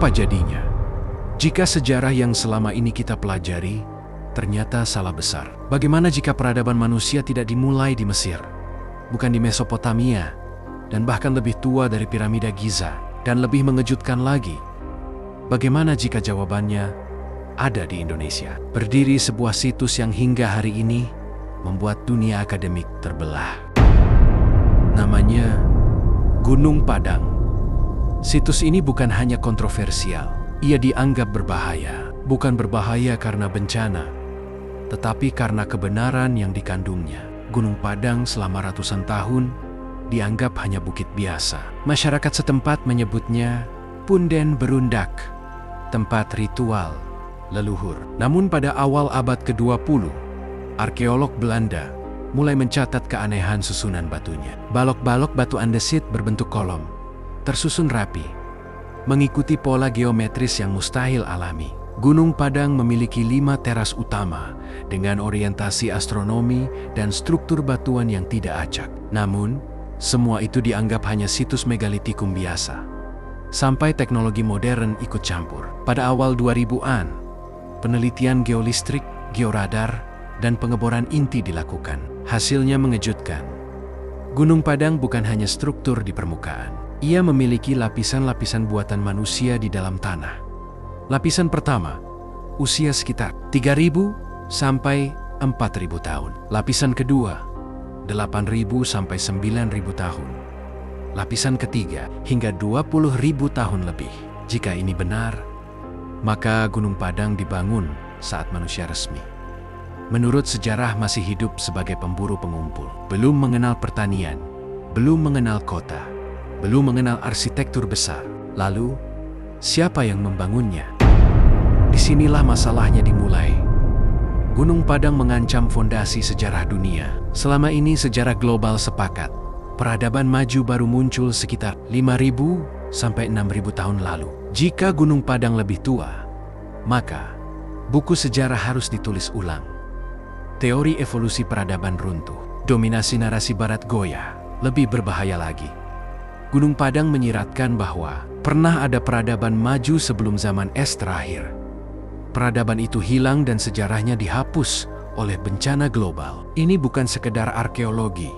Apa jadinya jika sejarah yang selama ini kita pelajari ternyata salah besar? Bagaimana jika peradaban manusia tidak dimulai di Mesir, bukan di Mesopotamia, dan bahkan lebih tua dari piramida Giza? Dan lebih mengejutkan lagi, bagaimana jika jawabannya ada di Indonesia? Berdiri sebuah situs yang hingga hari ini membuat dunia akademik terbelah. Namanya Gunung Padang. Situs ini bukan hanya kontroversial, ia dianggap berbahaya. Bukan berbahaya karena bencana, tetapi karena kebenaran yang dikandungnya. Gunung Padang selama ratusan tahun dianggap hanya bukit biasa. Masyarakat setempat menyebutnya Punden Berundak, tempat ritual leluhur. Namun pada awal abad ke-20, arkeolog Belanda mulai mencatat keanehan susunan batunya. Balok-balok batu andesit berbentuk kolom, tersusun rapi, mengikuti pola geometris yang mustahil alami. Gunung Padang memiliki 5 teras utama dengan orientasi astronomi dan struktur batuan yang tidak acak. Namun, semua itu dianggap hanya situs megalitikum biasa. Sampai teknologi modern ikut campur. Pada awal 2000-an, penelitian geolistrik, georadar, dan pengeboran inti dilakukan. Hasilnya mengejutkan. Gunung Padang bukan hanya struktur di permukaan. Ia memiliki lapisan-lapisan buatan manusia di dalam tanah. Lapisan pertama, usia sekitar 3.000 sampai 4.000 tahun. Lapisan kedua, 8.000 sampai 9.000 tahun. Lapisan ketiga, hingga 20.000 tahun lebih. Jika ini benar, maka Gunung Padang dibangun saat manusia resmi. Menurut sejarah masih hidup sebagai pemburu pengumpul. Belum mengenal pertanian, belum mengenal kota, belum mengenal arsitektur besar. Lalu, siapa yang membangunnya? Disinilah masalahnya dimulai. Gunung Padang mengancam fondasi sejarah dunia. Selama ini sejarah global sepakat, peradaban maju baru muncul sekitar 5.000 sampai 6.000 tahun lalu. Jika Gunung Padang lebih tua, maka buku sejarah harus ditulis ulang. Teori evolusi peradaban runtuh. Dominasi narasi barat goyah. Lebih berbahaya lagi, Gunung Padang menyiratkan bahwa pernah ada peradaban maju sebelum zaman es terakhir. Peradaban itu hilang dan sejarahnya dihapus oleh bencana global. Ini bukan sekedar arkeologi.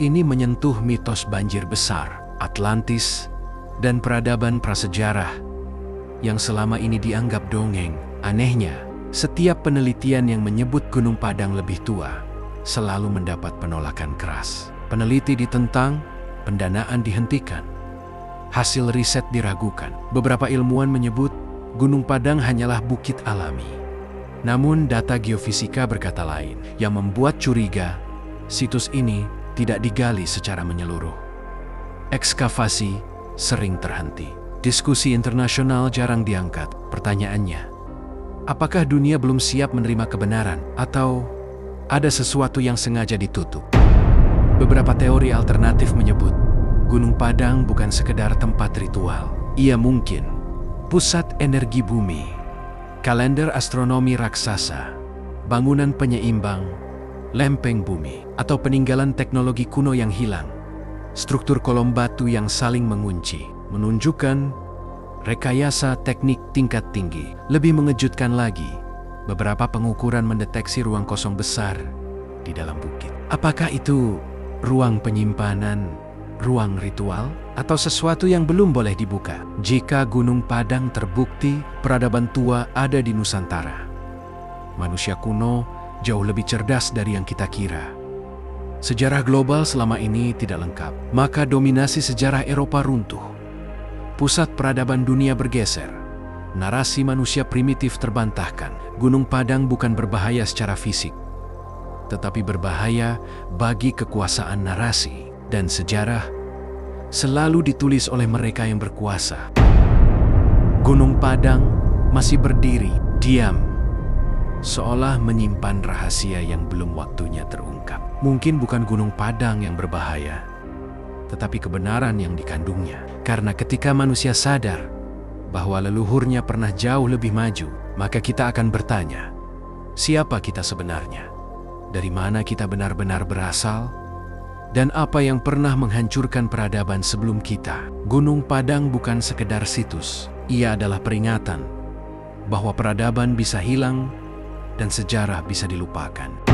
Ini menyentuh mitos banjir besar, Atlantis, dan peradaban prasejarah yang selama ini dianggap dongeng. Anehnya, setiap penelitian yang menyebut Gunung Padang lebih tua selalu mendapat penolakan keras. Peneliti ditentang, pendanaan dihentikan, hasil riset diragukan. Beberapa ilmuwan menyebut Gunung Padang hanyalah bukit alami. Namun data geofisika berkata lain, yang membuat curiga situs ini tidak digali secara menyeluruh. Ekskavasi sering terhenti. Diskusi internasional jarang diangkat. Pertanyaannya, apakah dunia belum siap menerima kebenaran atau ada sesuatu yang sengaja ditutup? Beberapa teori alternatif menyebut Gunung Padang bukan sekedar tempat ritual. Ia mungkin pusat energi bumi, kalender astronomi raksasa, bangunan penyeimbang, lempeng bumi, atau peninggalan teknologi kuno yang hilang. Struktur kolom batu yang saling mengunci menunjukkan rekayasa teknik tingkat tinggi. Lebih mengejutkan lagi, beberapa pengukuran mendeteksi ruang kosong besar di dalam bukit. Apakah itu ruang penyimpanan, ruang ritual, atau sesuatu yang belum boleh dibuka? Jika Gunung Padang terbukti peradaban tua ada di Nusantara, manusia kuno jauh lebih cerdas dari yang kita kira. Sejarah global selama ini tidak lengkap, maka dominasi sejarah Eropa runtuh. Pusat peradaban dunia bergeser. Narasi manusia primitif terbantahkan. Gunung Padang bukan berbahaya secara fisik, tetapi berbahaya bagi kekuasaan narasi. Dan sejarah selalu ditulis oleh mereka yang berkuasa. Gunung Padang masih berdiri, diam, seolah menyimpan rahasia yang belum waktunya terungkap. Mungkin bukan Gunung Padang yang berbahaya, tetapi kebenaran yang dikandungnya. Karena ketika manusia sadar bahwa leluhurnya pernah jauh lebih maju, maka kita akan bertanya, siapa kita sebenarnya? Dari mana kita benar-benar berasal? Dan apa yang pernah menghancurkan peradaban sebelum kita? Gunung Padang bukan sekedar situs. Ia adalah peringatan bahwa peradaban bisa hilang dan sejarah bisa dilupakan.